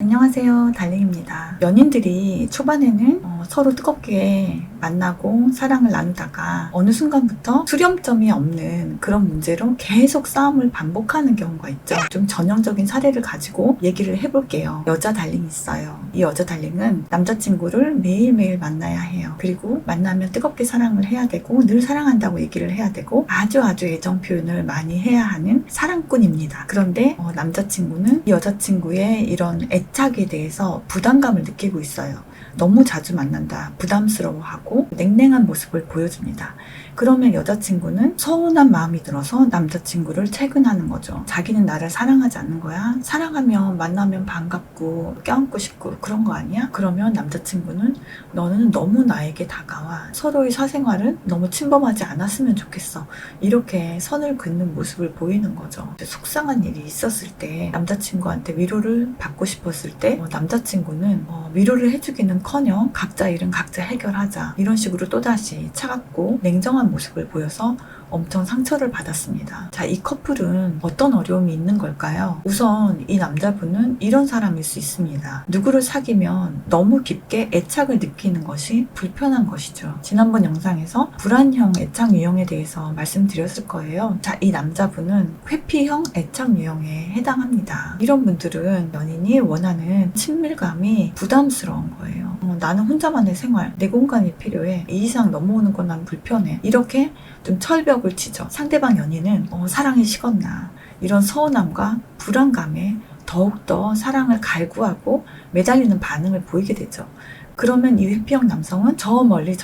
안녕하세요, 달링입니다. 연인들이 초반에는 서로 뜨겁게 만나고 사랑을 나누다가 어느 순간부터 수렴점이 없는 그런 문제로 계속 싸움을 반복하는 경우가 있죠. 좀 전형적인 사례를 가지고 얘기를 해볼게요. 여자 달링이 있어요. 이 여자 달링은 남자친구를 매일매일 만나야 해요. 그리고 만나면 뜨겁게 사랑을 해야 되고 늘 사랑한다고 얘기를 해야 되고 아주 애정 표현을 많이 해야 하는 사랑꾼입니다. 그런데 남자친구는 이 여자친구의 이런 애착에 대해서 부담감을 느끼고 있어요. 너무 자주 만난다, 부담스러워하고 냉랭한 모습을 보여줍니다. 그러면 여자친구는 서운한 마음이 들어서 남자친구를 채근하는 거죠. 자기는 나를 사랑하지 않는 거야? 사랑하면 만나면 반갑고 껴안고 싶고 그런 거 아니야? 그러면 남자친구는 너는 너무 나에게 다가와. 서로의 사생활은 너무 침범하지 않았으면 좋겠어. 이렇게 선을 긋는 모습을 보이는 거죠. 속상한 일이 있었을 때 남자친구한테 위로를 받고 싶었을 때 남자친구는 위로를 해주기는커녕 각자 일은 각자 해결하자, 이런 식으로 또다시 차갑고 냉정한 모습을 보여서 엄청 상처를 받았습니다. 자, 이 커플은 어떤 어려움이 있는 걸까요? 우선 이 남자분은 이런 사람일 수 있습니다. 누구를 사귀면 너무 깊게 애착을 느끼는 것이 불편한 것이죠. 지난번 영상에서 불안형 애착 유형에 대해서 말씀드렸을 거예요. 자, 이 남자분은 회피형 애착 유형에 해당합니다. 이런 분들은 연인이 원하는 친밀감이 부담스러운 거예요. 나는 혼자만의 생활, 내 공간이 필요해. 이 이상 넘어오는 건 난 불편해. 이렇게 좀 철벽을 치죠. 상대방 연인은 사랑이 식었나, 이런 서운함과 불안감에 더욱더 사랑을 갈구하고 매달리는 반응을 보이게 되죠. 그러면 이 회피형 남성은 저 멀리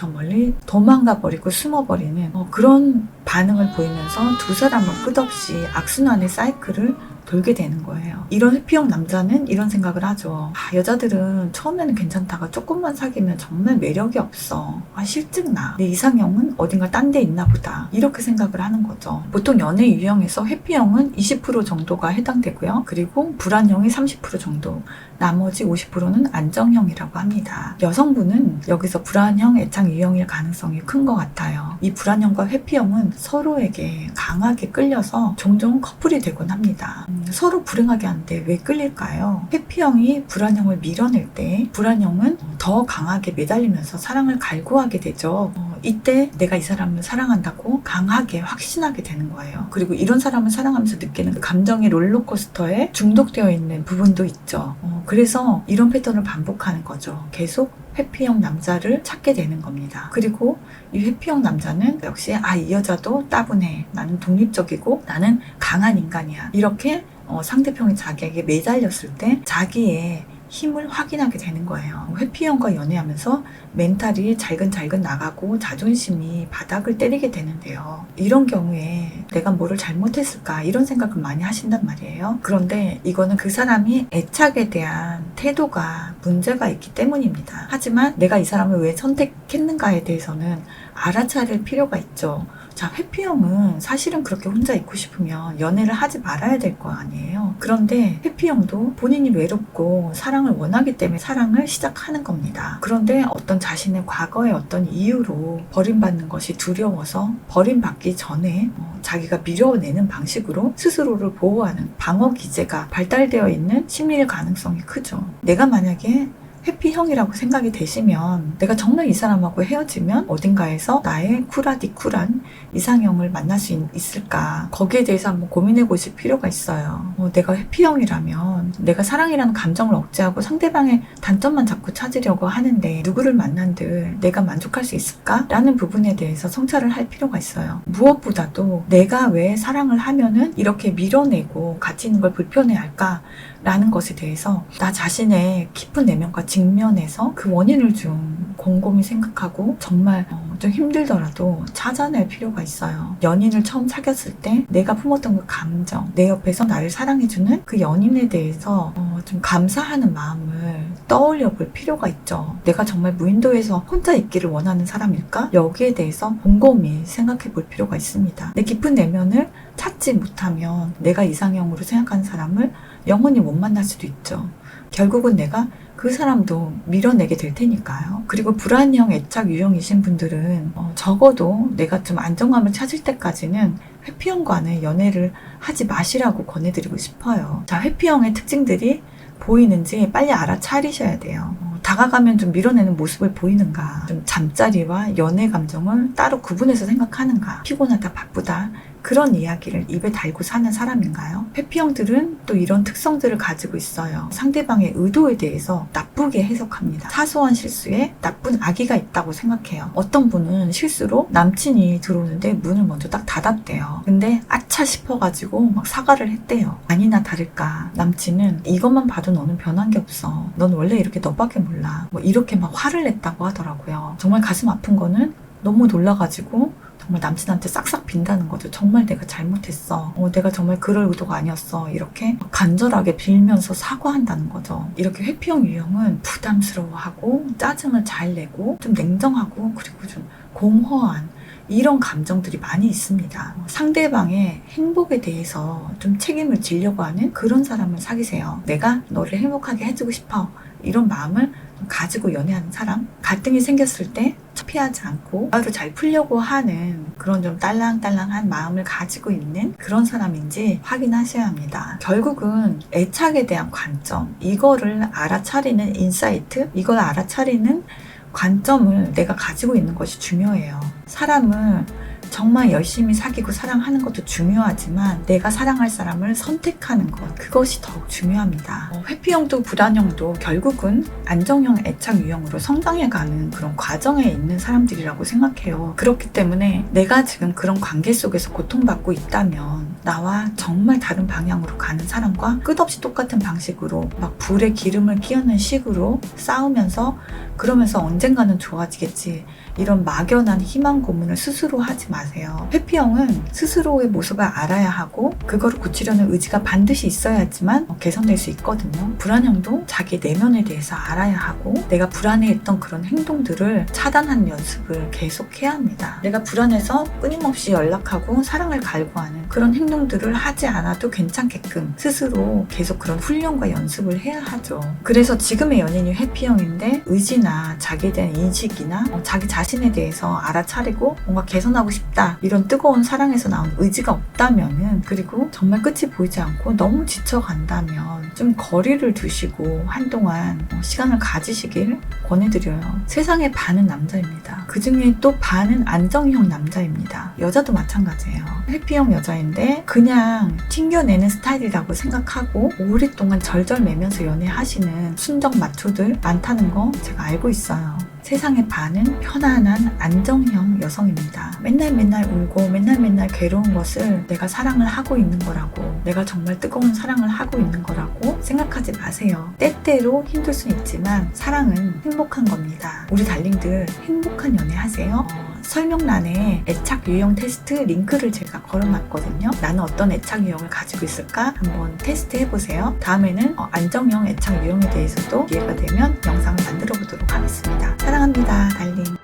도망가 버리고 숨어버리는 그런 반응을 보이면서 두 사람은 끝없이 악순환의 사이클을 돌게 되는 거예요. 이런 회피형 남자는 이런 생각을 하죠. 여자들은 처음에는 괜찮다가 조금만 사귀면 정말 매력이 없어. 실증나. 내 이상형은 어딘가 딴 데 있나 보다. 이렇게 생각을 하는 거죠. 보통 연애 유형에서 회피형은 20% 정도가 해당되고요. 그리고 불안형이 30% 정도. 나머지 50%는 안정형이라고 합니다. 여성분은 여기서 불안형 애착 유형일 가능성이 큰 것 같아요. 이 불안형과 회피형은 서로에게 강하게 끌려서 종종 커플이 되곤 합니다. 서로 불행하게 하는데 왜 끌릴까요? 회피형이 불안형을 밀어낼 때 불안형은 더 강하게 매달리면서 사랑을 갈구하게 되죠. 이때 내가 이 사람을 사랑한다고 강하게 확신하게 되는 거예요. 그리고 이런 사람을 사랑하면서 느끼는 감정의 롤러코스터에 중독되어 있는 부분도 있죠. 그래서 이런 패턴을 반복하는 거죠. 계속 회피형 남자를 찾게 되는 겁니다. 그리고 이 회피형 남자는 역시 이 여자도 따분해. 나는 독립적이고 나는 강한 인간이야. 이렇게 상대편이 자기에게 매달렸을 때 자기의 힘을 확인하게 되는 거예요. 회피형과 연애하면서 멘탈이 잘근잘근 나가고 자존심이 바닥을 때리게 되는데요. 이런 경우에 내가 뭐를 잘못했을까, 이런 생각을 많이 하신단 말이에요. 그런데 이거는 그 사람이 애착에 대한 태도가 문제가 있기 때문입니다. 하지만 내가 이 사람을 왜 선택했는가에 대해서는 알아차릴 필요가 있죠. 자, 회피형은 사실은 그렇게 혼자 있고 싶으면 연애를 하지 말아야 될 거 아니에요. 그런데 회피형도 본인이 외롭고 사랑을 원하기 때문에 사랑을 시작하는 겁니다. 그런데 어떤 자신의 과거의 어떤 이유로 버림받는 것이 두려워서 버림받기 전에 자기가 밀어내는 방식으로 스스로를 보호하는 방어 기제가 발달되어 있는 심리일 가능성이 크죠. 내가 만약에 회피형이라고 생각이 되시면 내가 정말 이 사람하고 헤어지면 어딘가에서 나의 쿨한 이상형을 만날 수 있을까, 거기에 대해서 한번 고민해 보실 필요가 있어요. 내가 회피형이라면 내가 사랑이라는 감정을 억제하고 상대방의 단점만 자꾸 찾으려고 하는데 누구를 만난들 내가 만족할 수 있을까? 라는 부분에 대해서 성찰을 할 필요가 있어요. 무엇보다도 내가 왜 사랑을 하면은 이렇게 밀어내고 같이 있는 걸 불편해할까? 라는 것에 대해서 나 자신의 깊은 내면과 직면해서 그 원인을 좀 곰곰이 생각하고 정말 좀 힘들더라도 찾아낼 필요가 있어요. 연인을 처음 사귀었을 때 내가 품었던 그 감정, 내 옆에서 나를 사랑해주는 그 연인에 대해서 좀 감사하는 마음을 떠올려 볼 필요가 있죠. 내가 정말 무인도에서 혼자 있기를 원하는 사람일까? 여기에 대해서 곰곰이 생각해 볼 필요가 있습니다. 내 깊은 내면을 찾지 못하면 내가 이상형으로 생각하는 사람을 영원히 못 만날 수도 있죠. 결국은 내가 그 사람도 밀어내게 될 테니까요. 그리고 불안형 애착 유형이신 분들은 적어도 내가 좀 안정감을 찾을 때까지는 회피형과는 연애를 하지 마시라고 권해드리고 싶어요. 자, 회피형의 특징들이 보이는지 빨리 알아차리셔야 돼요. 다가가면 좀 밀어내는 모습을 보이는가, 좀 잠자리와 연애 감정을 따로 구분해서 생각하는가, 피곤하다 바쁘다 그런 이야기를 입에 달고 사는 사람인가요? 회피형들은 또 이런 특성들을 가지고 있어요. 상대방의 의도에 대해서 나쁘게 해석합니다. 사소한 실수에 나쁜 악의가 있다고 생각해요. 어떤 분은 실수로 남친이 들어오는데 문을 먼저 딱 닫았대요. 근데 아차 싶어가지고 막 사과를 했대요. 아니나 다를까 남친은 이것만 봐도 너는 변한 게 없어. 넌 원래 이렇게 너밖에 몰라. 뭐 이렇게 막 화를 냈다고 하더라고요. 정말 가슴 아픈 거는 너무 놀라가지고 정말 남친한테 싹싹 빈다는 거죠. 정말 내가 잘못했어. 내가 정말 그럴 의도가 아니었어. 이렇게 간절하게 빌면서 사과한다는 거죠. 이렇게 회피형 유형은 부담스러워하고 짜증을 잘 내고 좀 냉정하고 그리고 좀 공허한 이런 감정들이 많이 있습니다. 상대방의 행복에 대해서 좀 책임을 지려고 하는 그런 사람을 사귀세요. 내가 너를 행복하게 해주고 싶어. 이런 마음을 가지고 연애하는 사람, 갈등이 생겼을 때 피하지 않고 바로 잘 풀려고 하는 그런 좀 딸랑딸랑한 마음을 가지고 있는 그런 사람인지 확인하셔야 합니다. 결국은 애착에 대한 관점, 이거를 알아차리는 인사이트, 이걸 알아차리는 관점을 내가 가지고 있는 것이 중요해요. 사람을 정말 열심히 사귀고 사랑하는 것도 중요하지만 내가 사랑할 사람을 선택하는 것, 그것이 더욱 중요합니다. 회피형도 불안형도 결국은 안정형 애착 유형으로 성장해가는 그런 과정에 있는 사람들이라고 생각해요. 그렇기 때문에 내가 지금 그런 관계 속에서 고통받고 있다면 나와 정말 다른 방향으로 가는 사람과 끝없이 똑같은 방식으로 막 불에 기름을 끼얹는 식으로 싸우면서 그러면서 언젠가는 좋아지겠지, 이런 막연한 희망 고문을 스스로 하지 마세요. 회피형은 스스로의 모습을 알아야 하고 그거를 고치려는 의지가 반드시 있어야지만 개선될 수 있거든요. 불안형도 자기 내면에 대해서 알아야 하고 내가 불안해했던 그런 행동들을 차단하는 연습을 계속 해야 합니다. 내가 불안해서 끊임없이 연락하고 사랑을 갈구하는 그런 행동들을 하지 않아도 괜찮게끔 스스로 계속 그런 훈련과 연습을 해야 하죠. 그래서 지금의 연인이 회피형인데 의지나 자기에 대한 인식이나 자기 자신에 대해서 알아차리고 뭔가 개선하고 싶다, 이런 뜨거운 사랑에서 나온 의지가 없다면은, 그리고 정말 끝이 보이지 않고 너무 지쳐간다면 좀 거리를 두시고 한동안 시간을 가지시길 권해드려요. 세상의 반은 남자입니다. 그 중에 또 반은 안정형 남자입니다. 여자도 마찬가지예요. 회피형 여자인데 그냥 튕겨내는 스타일이라고 생각하고 오랫동안 절절매면서 연애하시는 순정 마초들 많다는 거 제가 알고 있어요. 세상의 반은 편안한 안정형 여성입니다. 맨날 울고 맨날 괴로운 것을 내가 사랑을 하고 있는 거라고, 내가 정말 뜨거운 사랑을 하고 있는 거라고 생각하지 마세요. 때때로 힘들 수 있지만 사랑은 행복한 겁니다. 우리 달링들 행복한 연애 하세요. 설명란에 애착 유형 테스트 링크를 제가 걸어놨거든요. 나는 어떤 애착 유형을 가지고 있을까 한번 테스트 해보세요. 다음에는 안정형 애착 유형에 대해서도 기회가 되면 영상을 만들어 보도록 하겠습니다. 사랑합니다, 달링.